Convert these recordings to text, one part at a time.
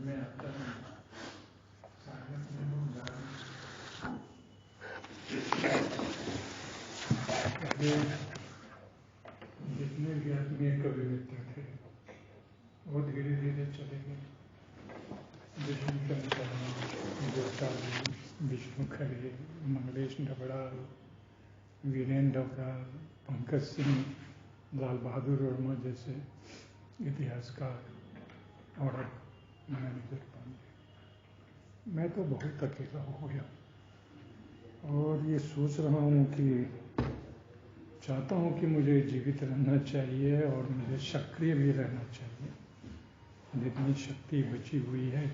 में आता हूँ, साइलेंस में लोग पहले जितने भी आत्मीय कवि मित्र थे वो धीरे धीरे चले गए। विष्णुचंद्र शर्मा, विष्णु खरे, मंगलेश डबड़ाल, वीरेंद्र डबड़ाल, पंकज सिंह, लाल बहादुर वर्मा जैसे इतिहासकार और मैनेजर पांडे। मैं तो बहुत अकेला हो गया और ये सोच रहा हूँ कि चाहता हूँ कि मुझे जीवित रहना चाहिए और मुझे सक्रिय भी रहना चाहिए। जितनी शक्ति बची हुई है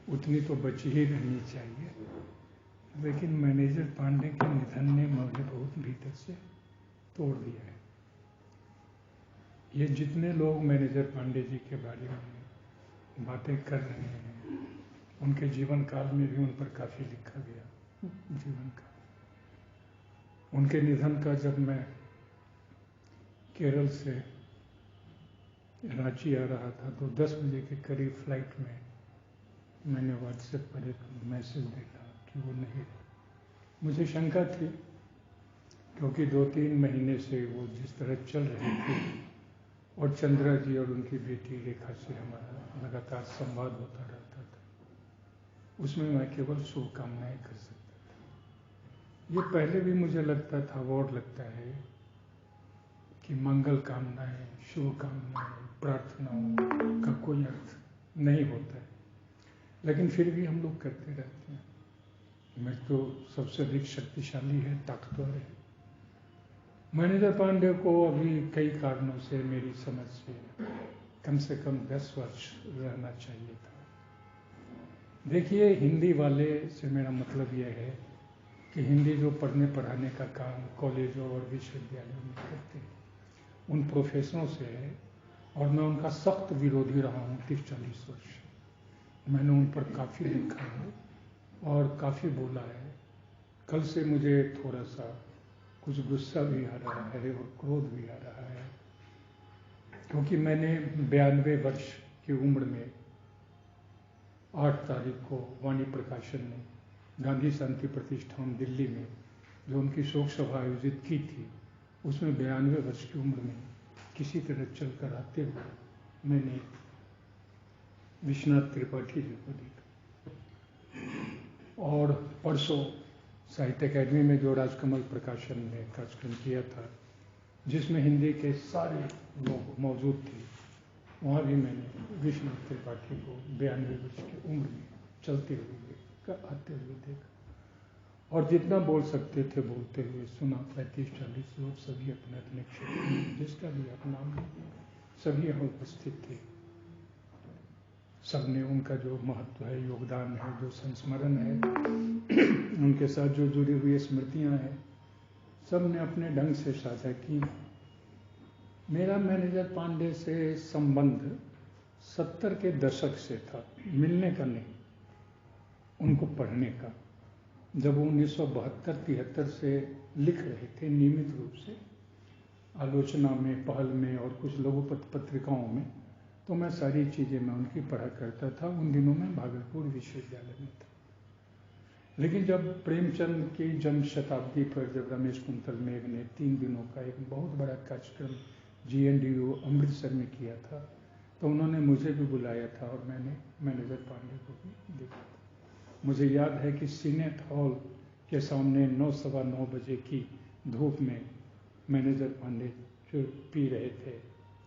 उतनी तो बची ही रहनी चाहिए। लेकिन मैनेजर पांडे के निधन ने मुझे बहुत भीतर से तोड़ दिया है। ये जितने लोग मैनेजर पांडे जी के बारे में बातें कर रहे हैं, उनके जीवन काल में भी उन पर काफ़ी लिखा गया। जीवन काल उनके निधन का जब मैं केरल से रांची आ रहा था तो 10 बजे के करीब फ्लाइट में मैंने व्हाट्सएप पर एक मैसेज देखा कि वो नहीं रहे। मुझे शंका थी क्योंकि 2-3 महीने से वो जिस तरह चल रहे थे और चंद्रा जी और उनकी बेटी रेखा से हमारा लगातार संवाद होता रहता था, उसमें मैं केवल शुभकामनाएं कर सकता था। ये पहले भी मुझे लगता था और लगता है कि मंगल कामनाएं, शुभकामनाएं, प्रार्थनाओं का कोई अर्थ नहीं होता है, लेकिन फिर भी हम लोग करते रहते हैं। मृत्यु सबसे अधिक शक्तिशाली है, ताकतवर है। मैनेजर पांडे को अभी कई कारणों से मेरी समझ से कम 10 वर्ष रहना चाहिए था। देखिए, हिंदी वाले से मेरा मतलब यह है कि हिंदी जो पढ़ने पढ़ाने का काम कॉलेजों और विश्वविद्यालयों में करते हैं, उन प्रोफेसरों से है और मैं उनका सख्त विरोधी रहा हूँ 30-40 वर्ष। मैंने उन पर काफ़ी लिखा है और काफ़ी बोला है। कल से मुझे थोड़ा सा कुछ गुस्सा भी आ रहा है और क्रोध भी आ रहा है, क्योंकि मैंने 92 वर्ष की उम्र में 8 तारीख को वाणी प्रकाशन ने गांधी शांति प्रतिष्ठान दिल्ली में जो उनकी शोक सभा आयोजित की थी, उसमें 92 वर्ष की उम्र में किसी तरह चलकर आते हुए मैंने विश्वनाथ त्रिपाठी जी को देखा। और परसों साहित्य अकादमी में जो राजकमल प्रकाशन ने कार्यक्रम किया था, जिसमें हिंदी के सारे लोग मौजूद थे, वहाँ भी मैंने विश्वनाथ त्रिपाठी को 92 वर्ष की उम्र में चलते हुए आते हुए देखा और जितना बोल सकते थे बोलते हुए सुना। 35-40 लोग सभी अपने अपने क्षेत्र में, जिसका भी आप नाम लीजिए, सभी यहाँ उपस्थित थे। सबने उनका जो महत्व है, योगदान है, जो संस्मरण है, उनके साथ जो जुड़ी हुई स्मृतियाँ हैं, सब ने अपने ढंग से साझा की। मेरा मैनेजर पांडे से संबंध 70 के दशक से था, मिलने का नहीं, उनको पढ़ने का। जब वो 1972-73 से लिख रहे थे नियमित रूप से आलोचना में, पहल में और कुछ लघु पत्रिकाओं में, तो मैं सारी चीज़ें मैं उनकी पढ़ा करता था। उन दिनों में भागलपुर विश्वविद्यालय में था। लेकिन जब प्रेमचंद की जन्म शताब्दी पर जब रमेश कुंतल मेघ ने 3 दिनों का एक बहुत बड़ा कार्यक्रम GNDU अमृतसर में किया था, तो उन्होंने मुझे भी बुलाया था और मैंने मैनेजर पांडे को भी देखा था। मुझे याद है कि सीनेट हॉल के सामने 9-9:15 बजे की धूप में मैनेजर पांडे जो पी रहे थे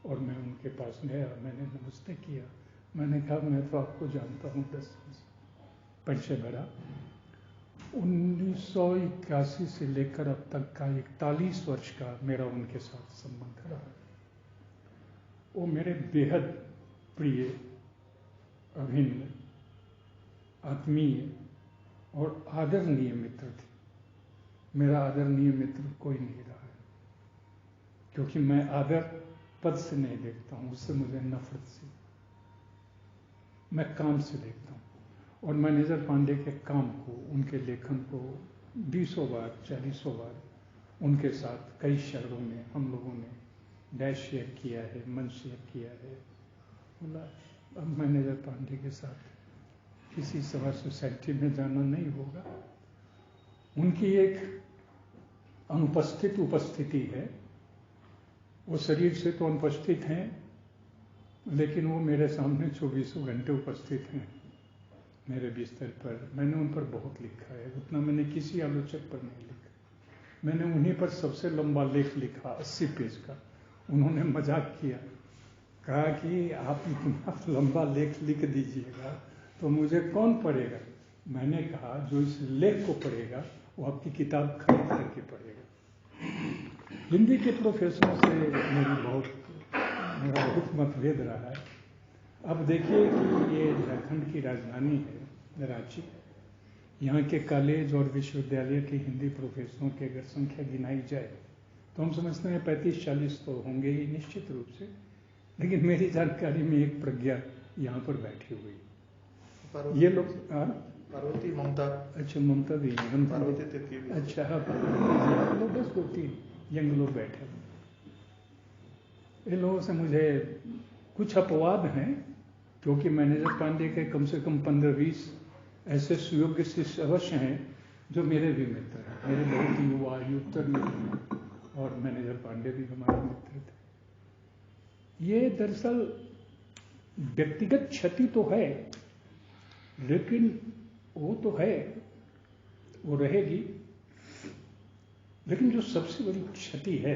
और मैं उनके पास गया, मैंने नमस्ते किया। मैंने कहा, मैं तो आपको जानता हूँ 10 वर्ष। परिचय भरा। 1981 से लेकर अब तक का 41 वर्ष का मेरा उनके साथ संबंध रहा। वो मेरे बेहद प्रिय, अभिन्न, आत्मीय और आदरणीय मित्र थे। मेरा आदरणीय मित्र कोई नहीं रहा है, क्योंकि मैं आदर पद से नहीं देखता हूँ, उससे मुझे नफरत से, मैं काम से देखता हूँ। और मैनेजर पांडे के काम को, उनके लेखन को 20 बार 40 बार उनके साथ कई शहरों में हम लोगों ने डैश शेयर किया है, मन शेयर किया है, बोला। अब मैनेजर पांडे के साथ किसी सभा सोसाइटी में जाना नहीं होगा। उनकी एक अनुपस्थित उपस्थिति है। वो शरीर से तो अनुपस्थित हैं, लेकिन वो मेरे सामने 24 घंटे उपस्थित हैं मेरे बिस्तर पर। मैंने उन पर बहुत लिखा है, उतना मैंने किसी आलोचक पर नहीं लिखा। मैंने उन्हीं पर सबसे लंबा लेख लिखा, 80 पेज का। उन्होंने मजाक किया, कहा कि आप इतना लंबा लेख लिख दीजिएगा तो मुझे कौन पढ़ेगा। मैंने कहा जो इस लेख को पढ़ेगा वो आपकी किताब खरीद करके पढ़ेगा। हिंदी के प्रोफेसरों से मेरा बहुत मतभेद रहा है। अब देखिए कि ये झारखंड की राजधानी है रांची। यहाँ के कॉलेज और विश्वविद्यालय के हिंदी प्रोफेसरों की अगर संख्या गिनाई जाए तो हम समझते हैं 35-40 तो होंगे ही निश्चित रूप से। लेकिन मेरी जानकारी में एक प्रज्ञा यहाँ पर बैठी हुई है। ये लोग पार्वती, ममता। अच्छा, ममता भी है, हम पार्वती। अच्छा, हाँ, लोग बस 2-3 यंग लोग बैठे हुए। इन लोगों से मुझे कुछ अपवाद हैं, क्योंकि मैनेजर पांडे के कम से कम 15-20 ऐसे सुयोग्य शिष्य अवश्य हैं जो मेरे भी मित्र हैं। मेरे बहुत युवा युक्तर मित्र हैं और मैनेजर पांडे भी हमारे मित्र थे। ये दरअसल व्यक्तिगत क्षति तो है, लेकिन वो तो है, वो रहेगी। लेकिन जो सबसे बड़ी क्षति है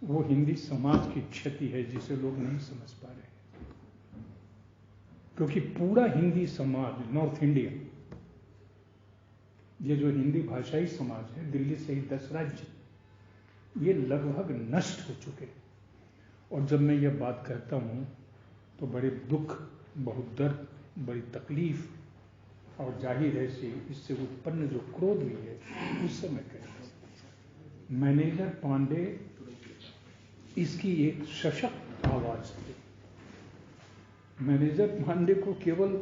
वो हिंदी समाज की क्षति है, जिसे लोग नहीं समझ पा रहे। क्योंकि पूरा हिंदी समाज, नॉर्थ इंडिया, ये जो हिंदी भाषाई समाज है, दिल्ली से ही 10 राज्य, ये लगभग नष्ट हो चुके। और जब मैं ये बात कहता हूं तो बड़े दुख, बहुत दर्द, बड़ी तकलीफ, और जाहिर है इससे उत्पन्न जो क्रोध भी है, उससे मैं कहता हूं मैनेजर पांडे इसकी एक सशक्त आवाज थी। मैनेजर पांडे को केवल,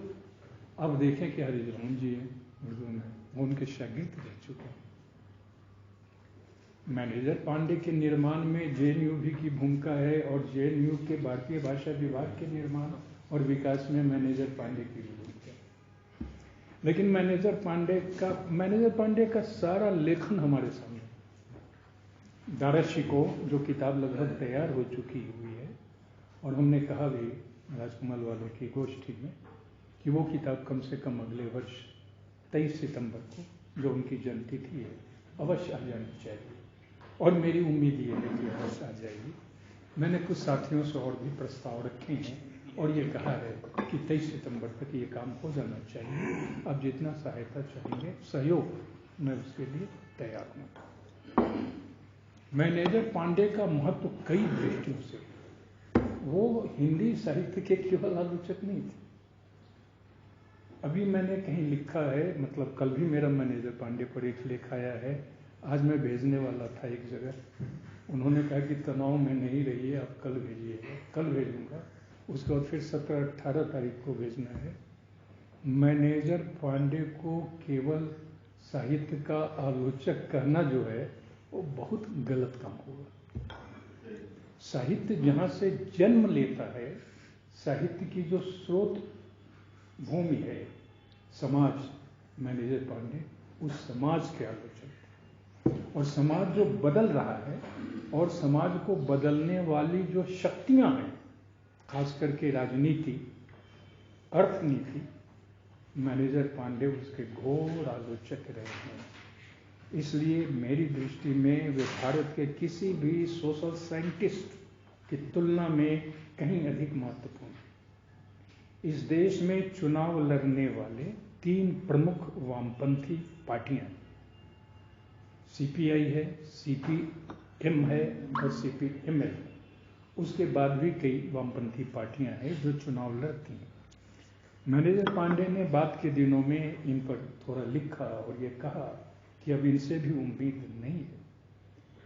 अब देखें कि हरिजन जी हैं उर्दू में, वो उनके शागिर्द रह चुके हैं। मैनेजर पांडे के निर्माण में जेएनयू भी की भूमिका है, और जेएनयू के भारतीय भाषा विभाग के निर्माण और विकास में मैनेजर पांडे की भी भूमिका है। लेकिन मैनेजर पांडे का सारा लेखन हमारे सामने, दारा शिकोह जो किताब लगभग तैयार हो चुकी हुई है, और हमने कहा भी राजकमल वालों की गोष्ठी में कि वो किताब कम से कम अगले वर्ष 23 सितंबर को, जो उनकी जन्मतिथि है, अवश्य आ जानी चाहिए। और मेरी उम्मीद ये है कि अवश्य आ जाएगी। मैंने कुछ साथियों से और भी प्रस्ताव रखे हैं और ये कहा है कि 23 सितंबर तक ये काम हो जाना चाहिए। अब जितना सहायता चाहेंगे, सहयोग, मैं उसके लिए तैयार हूँ। मैनेजर पांडे का महत्व कई दृष्टियों से, वो हिंदी साहित्य के केवल आलोचक नहीं थे। अभी मैंने कहीं लिखा है, मतलब कल भी मेरा मैनेजर पांडे पर एक लेख आया है, आज मैं भेजने वाला था एक जगह। उन्होंने कहा कि तनाव में नहीं रहिए, आप कल भेजिएगा। कल भेजूंगा, उसके बाद फिर 17-18 तारीख को भेजना है। मैनेजर पांडे को केवल साहित्य का आलोचक कहना जो है वो बहुत गलत काम होगा। साहित्य जहाँ से जन्म लेता है, साहित्य की जो स्रोत भूमि है समाज, मैनेजर पांडे उस समाज के आलोचक। और समाज जो बदल रहा है और समाज को बदलने वाली जो शक्तियां हैं, खास करके राजनीति, अर्थनीति, मैनेजर पांडे उसके घोर आलोचक रहे हैं। इसलिए मेरी दृष्टि में वे भारत के किसी भी सोशल साइंटिस्ट की तुलना में कहीं अधिक महत्वपूर्ण। इस देश में चुनाव लड़ने वाले 3 प्रमुख वामपंथी पार्टियां, सीपीआई है, सीपीएम है और सीपीएमएल है। उसके बाद भी कई वामपंथी पार्टियां हैं जो चुनाव लड़ती हैं। मैनेजर पांडे ने बाद के दिनों में इन पर थोड़ा लिखा और ये कहा कि अब इनसे भी उम्मीद नहीं है।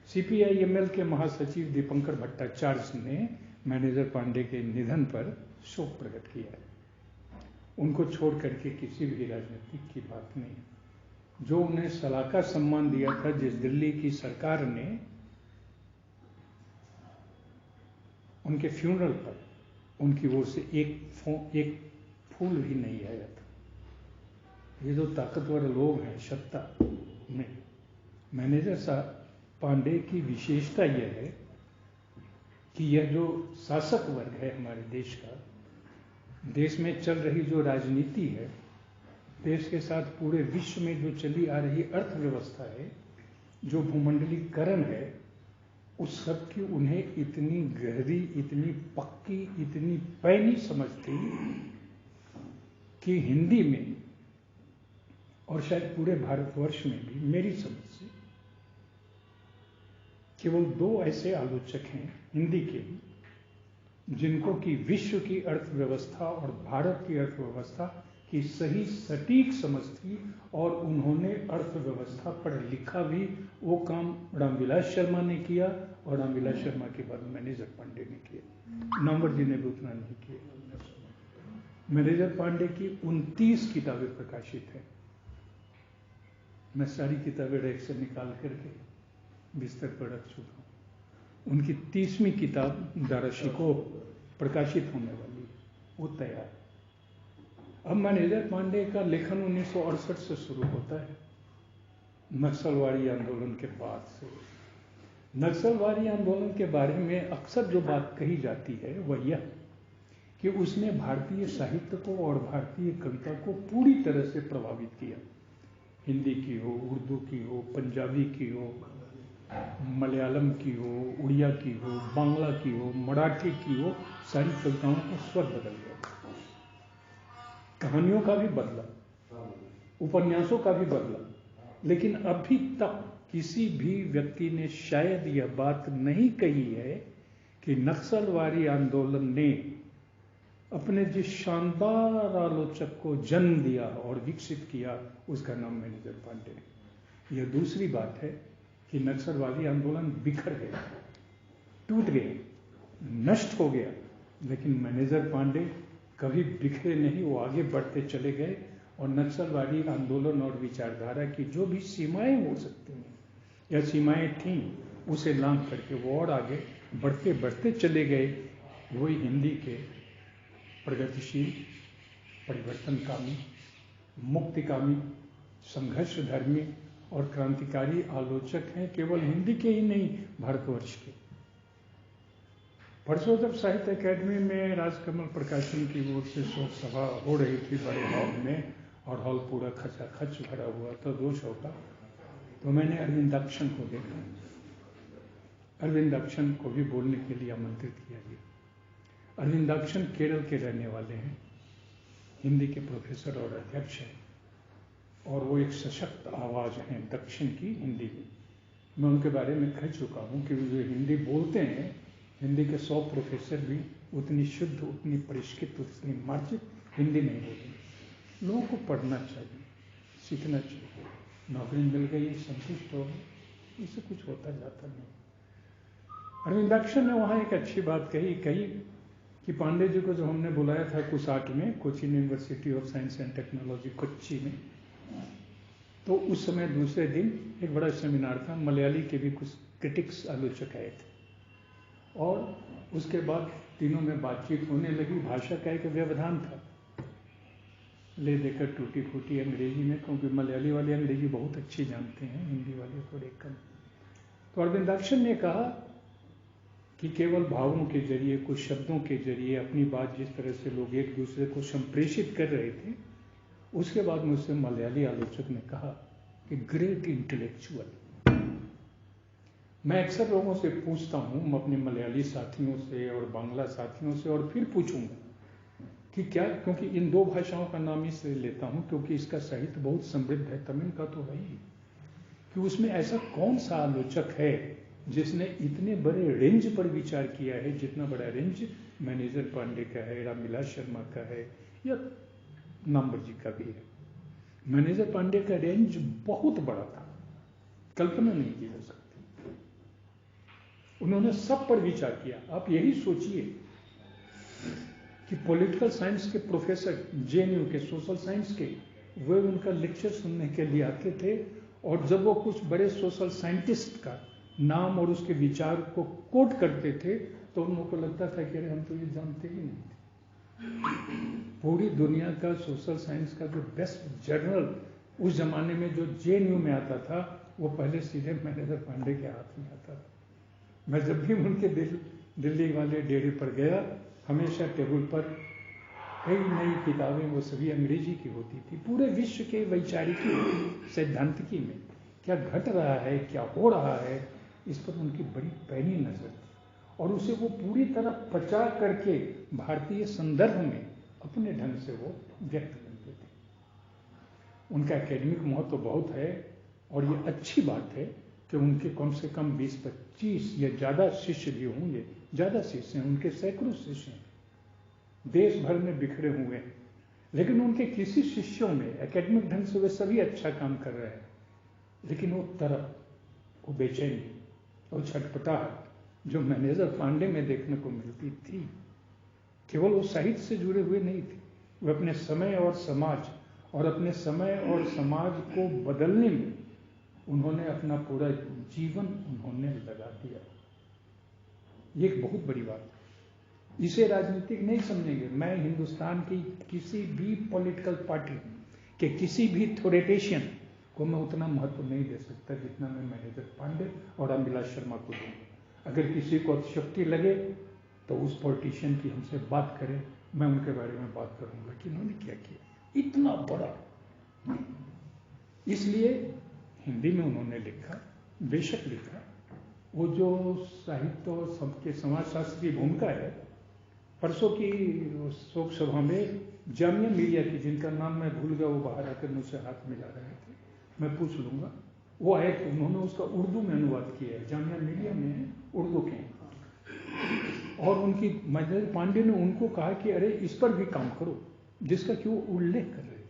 सीपीआई-एमएल के महासचिव दीपंकर भट्टाचार्य ने मैनेजर पांडे के निधन पर शोक प्रकट किया है। उनको छोड़ करके किसी भी राजनीतिक की बात नहीं। जो उन्हें सलाका सम्मान दिया था, जिस दिल्ली की सरकार ने उनके फ्यूनरल पर उनकी ओर से एक फूल भी नहीं आया था। ये जो ताकतवर लोग हैं सत्ता में, मैनेजर साहब पांडे की विशेषता यह है कि यह जो शासक वर्ग है हमारे देश का, देश में चल रही जो राजनीति है, देश के साथ पूरे विश्व में जो चली आ रही अर्थव्यवस्था है, जो भूमंडलीकरण है, उस सब की उन्हें इतनी गहरी, इतनी पक्की, इतनी पैनी समझ थी कि हिंदी में और शायद पूरे भारतवर्ष में भी मेरी समझ से केवल 2 ऐसे आलोचक हैं हिंदी के भी, जिनको कि विश्व की अर्थव्यवस्था और भारत की अर्थव्यवस्था की सही सटीक समझ थी, और उन्होंने अर्थव्यवस्था पर लिखा भी। वो काम रामविलास शर्मा ने किया, और रामविलास शर्मा के बाद मैनेजर पांडे ने किया। नामवर जी ने भी उतना नहीं किया। मैनेजर पांडे की 29 किताबें प्रकाशित हैं। मैं सारी किताबें रैक से निकाल करके बिस्तर पर रख चुका हूँ। उनकी 30वीं किताब दाराशिकोह प्रकाशित होने वाली है, वो तैयार है। अब मैनेजर पांडे का लेखन 1968 से शुरू होता है, नक्सलवादी आंदोलन के बाद से। नक्सलवादी आंदोलन के बारे में अक्सर जो बात कही जाती है वह यह कि उसने भारतीय साहित्य को और भारतीय कविता को पूरी तरह से प्रभावित किया। हिंदी की हो, उर्दू की हो, पंजाबी की हो, मलयालम की हो, उड़िया की हो, बांग्ला की हो, मराठी की हो, सारी कविताओं का स्वर बदल गया। कहानियों का भी बदला, उपन्यासों का भी बदला, लेकिन अभी तक किसी भी व्यक्ति ने शायद यह बात नहीं कही है कि नक्सलवादी आंदोलन ने अपने जिस शानदार आलोचक को जन्म दिया और विकसित किया, उसका नाम मैनेजर पांडे है। यह दूसरी बात है कि नक्सलवादी आंदोलन बिखर गया, टूट गया, नष्ट हो गया, लेकिन मैनेजर पांडे कभी बिखरे नहीं। वो आगे बढ़ते चले गए, और नक्सलवादी आंदोलन और विचारधारा की जो भी सीमाएं हो सकती हैं या सीमाएं थीं, उसे लांघ करके वो और आगे बढ़ते बढ़ते चले गए। वही हिंदी के प्रगतिशील, परिवर्तनकामी, मुक्तिकामी, संघर्षधर्मी और क्रांतिकारी आलोचक हैं, केवल हिंदी के ही नहीं, भारतवर्ष के। परसों जब साहित्य अकेडमी में राजकमल प्रकाशन की ओर से शोक सभा हो रही थी बड़े हॉल में, और हॉल पूरा खचाखच भरा हुआ था 200 का, तो मैंने अरविंदाक्षन को देखा। अरविंदाक्षन को भी बोलने के लिए आमंत्रित किया गया। अरविंदाक्षन केरल के रहने वाले हैं, हिंदी के प्रोफेसर और अध्यक्ष हैं, और वो एक सशक्त आवाज़ हैं दक्षिण की हिंदी में। मैं उनके बारे में कह चुका हूँ कि जो हिंदी बोलते हैं, हिंदी के 100 प्रोफेसर भी उतनी शुद्ध, उतनी परिष्कृत, उतनी मार्जित हिंदी नहीं बोलेंगे। लोगों को पढ़ना चाहिए, सीखना चाहिए। नौकरी मिल गई, संतुष्ट हो गए, इससे कुछ होता जाता नहीं। अरविंदाक्षन ने वहाँ एक अच्छी बात कही कि पांडे जी को जो हमने बुलाया था कुसाट में, Cochin university of science and technology Kochi में, तो उस समय दूसरे दिन एक बड़ा सेमिनार था, मलयाली के भी कुछ क्रिटिक्स आलोचक आए थे, और उसके बाद तीनों में बातचीत होने लगी। भाषा का एक व्यवधान था, ले देकर टूटी फूटी अंग्रेजी में, क्योंकि मलयाली वाले अंग्रेजी बहुत अच्छी जानते हैं, हिंदी वाले थोड़े कम। तो अरविंदाक्षन ने कहा कि केवल भावों के जरिए, कुछ शब्दों के जरिए अपनी बात जिस तरह से लोग एक दूसरे को संप्रेषित कर रहे थे, उसके बाद मुझसे मलयाली आलोचक ने कहा कि ग्रेट इंटेलेक्चुअल। मैं अक्सर लोगों से पूछता हूँ, अपने मलयाली साथियों से और बांग्ला साथियों से, और फिर पूछूंगा कि क्या, क्योंकि इन 2 भाषाओं का नाम इसलिए लेता हूँ क्योंकि इसका साहित्य बहुत समृद्ध है, तमिल का तो है ही, कि उसमें ऐसा कौन सा आलोचक है जिसने इतने बड़े रेंज पर विचार किया है, जितना बड़ा रेंज मैनेजर पांडे का है, रामविलास शर्मा का है, या नामवर जी का भी है। मैनेजर पांडे का रेंज बहुत बड़ा था, कल्पना नहीं की जा सकती। उन्होंने सब पर विचार किया। आप यही सोचिए कि पॉलिटिकल साइंस के प्रोफेसर, जेएनयू के सोशल साइंस के, वे उनका लेक्चर सुनने के लिए आते थे, और जब वो कुछ बड़े सोशल साइंटिस्ट का नाम और उसके विचार को कोट करते थे, तो उन लोगों को लगता था कि अरे हम तो ये जानते ही नहीं थे। पूरी दुनिया का सोशल साइंस का जो बेस्ट जर्नल उस जमाने में जो JNU में आता था, वो पहले सीधे मैनेजर पांडे के हाथ में आता था। मैं जब भी उनके दिल्ली वाले डेरे पर गया, हमेशा टेबल पर कई नई किताबें, वो सभी अंग्रेजी की होती थी, पूरे विश्व के वैचारिकी सैद्धांतिकी में क्या घट रहा है, क्या हो रहा है, इस पर उनकी बड़ी पैनी नजर थी, और उसे वो पूरी तरह पचा करके भारतीय संदर्भ में अपने ढंग से वो व्यक्त करते थे। उनका एकेडमिक महत्व तो बहुत है, और ये अच्छी बात है कि उनके कम से कम 20-25 या ज़्यादा शिष्य भी होंगे, ज़्यादा शिष्य हैं, उनके सैकड़ों शिष्य हैं, देश भर में बिखरे हुए हैं, लेकिन उनके किसी शिष्यों में एकेडमिक ढंग से वे सभी अच्छा काम कर रहे हैं, लेकिन वो तरफ, वो बेचैनी और छटपटाहट जो मैनेजर पांडे में देखने को मिलती थी, केवल वो साहित्य से जुड़े हुए नहीं थे, वे अपने समय और समाज और अपने समय और समाज को बदलने में उन्होंने अपना पूरा जीवन उन्होंने लगा दिया। ये एक बहुत बड़ी बात है, इसे राजनीतिक नहीं समझेंगे। मैं हिंदुस्तान की किसी भी पॉलिटिकल पार्टी के किसी भी थोरेटेशियन को मैं उतना महत्व नहीं दे सकता जितना मैं मैनेजर पांडे और रामविलास शर्मा को दूंगा। अगर किसी को अतिशयोक्ति लगे तो उस पॉलिटिशियन की हमसे बात करें, मैं उनके बारे में बात करूंगा कि उन्होंने क्या किया, इतना बड़ा। इसलिए हिंदी में उन्होंने लिखा, बेशक लिखा, वो जो साहित्य और सबके समाजशास्त्र की भूमिका है। परसों की शोक सभा में जामिया मिलिया की, जिनका नाम मैं भूल गया, वो बाहर आकर मुझसे हाथ मिला रहे थे, मैं पूछ लूंगा, वो आए थे, उन्होंने उसका उर्दू में अनुवाद किया है, जामिया मिलिया में उर्दू के, और उनकी मैनेजर पांडे ने उनको कहा कि अरे इस पर भी काम करो, जिसका कि वो उल्लेख कर रहे थे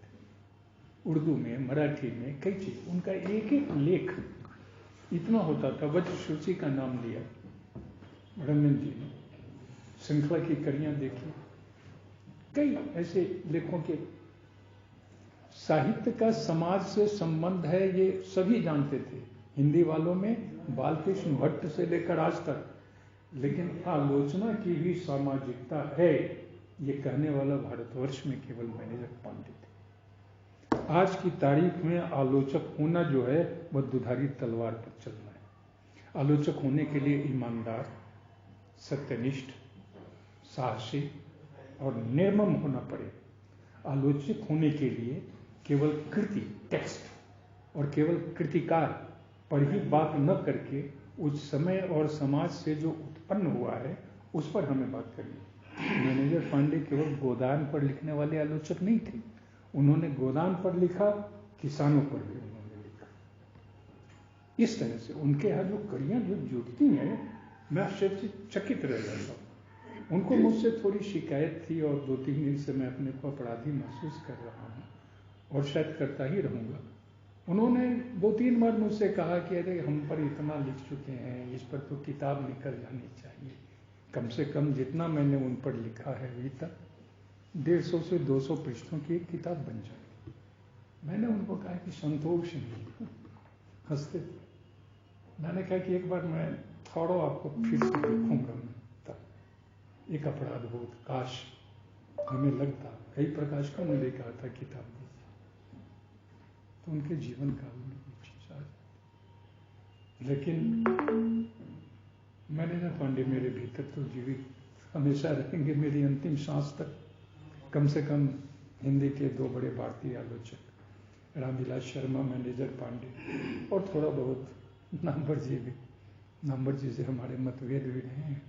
उर्दू में, मराठी में, कई चीज, उनका एक एक लेख इतना होता था। वज्रसूची का नाम लिया रमन जी ने, श्रृंखला की कड़ियां देखी, कई ऐसे लेखों के। साहित्य का समाज से संबंध है, ये सभी जानते थे हिंदी वालों में, बालकृष्ण भट्ट से लेकर आज तक, लेकिन आलोचना की भी सामाजिकता है, ये कहने वाला भारतवर्ष में केवल मैनेजर पांडे थे। आज की तारीख में आलोचक होना जो है वह दुधारी तलवार पर चलना है। आलोचक होने के लिए ईमानदार, सत्यनिष्ठ, साहसी और निर्मम होना पड़े। आलोचक होने के लिए केवल कृति, टेक्स्ट और केवल कृतिकार पर ही बात न करके उस समय और समाज से जो उत्पन्न हुआ है उस पर हमें बात करनी। मैनेजर पांडे केवल गोदान पर लिखने वाले आलोचक नहीं थे, उन्होंने गोदान पर लिखा, किसानों पर भी उन्होंने लिखा। इस तरह से उनके यहाँ जो कड़ियां जो जुड़ती हैं, मैं आश्चर्यचकित रह जाता हूँ। उनको मुझसे थोड़ी शिकायत थी, और 2-3 दिन से मैं अपने को अपराधी महसूस कर रहा हूँ, और शायद करता ही रहूँगा। उन्होंने 2-3 बार मुझसे कहा कि अरे हम पर इतना लिख चुके हैं, इस पर तो किताब निकल जानी चाहिए, कम से कम जितना मैंने उन पर लिखा है अभी तक 150 से 200 पृष्ठों की एक किताब बन जाए। मैंने उनको कहा कि संतोष नहीं, हंसते थे। मैंने कहा कि एक बार मैं थोड़ा आपको फिर से देखूंगा, मैं तब एक अपराध बोध, काश हमें लगता, कई प्रकाश का उन्होंने कहा था किताब दीजिए, तो उनके जीवन काल में ये चीज आ जाती। लेकिन मैनेजर पांडे मेरे भीतर तो जीवित हमेशा रहेंगे, मेरी अंतिम सांस तक। कम से कम हिंदी के 2 बड़े भारतीय आलोचक, रामविलास शर्मा, मैनेजर पांडे, और थोड़ा बहुत नामवर जी भी, नामवर जी से हमारे मतभेद भी रहे हैं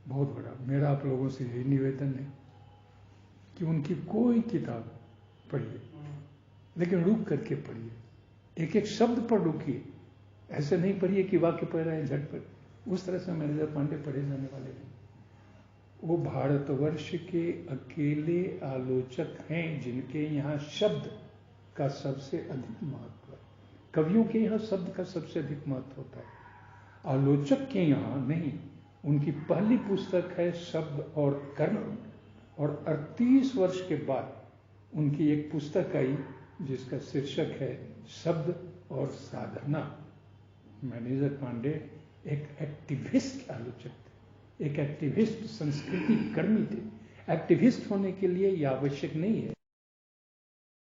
बहुत बड़ा। मेरा आप लोगों से यही निवेदन है कि उनकी कोई किताब पढ़िए, लेकिन रुक करके पढ़िए, एक एक शब्द पर रुकिए, ऐसे नहीं पढ़िए कि वाक्य पढ़ रहे हैं झटपट, उस तरह से मैनेजर पांडे पढ़े जाने वाले नहीं। वो भारतवर्ष के अकेले आलोचक हैं जिनके यहाँ शब्द का सबसे अधिक महत्व है। कवियों के यहाँ शब्द का सबसे अधिक महत्व होता है, आलोचक के यहाँ नहीं। उनकी पहली पुस्तक है शब्द और कर्म, और 38 वर्ष के बाद उनकी एक पुस्तक आई जिसका शीर्षक है शब्द और साधना। मैनेजर पांडे एक एक्टिविस्ट आलोचक थे, एक एक्टिविस्ट संस्कृति कर्मी थे। एक्टिविस्ट होने के लिए यह आवश्यक नहीं है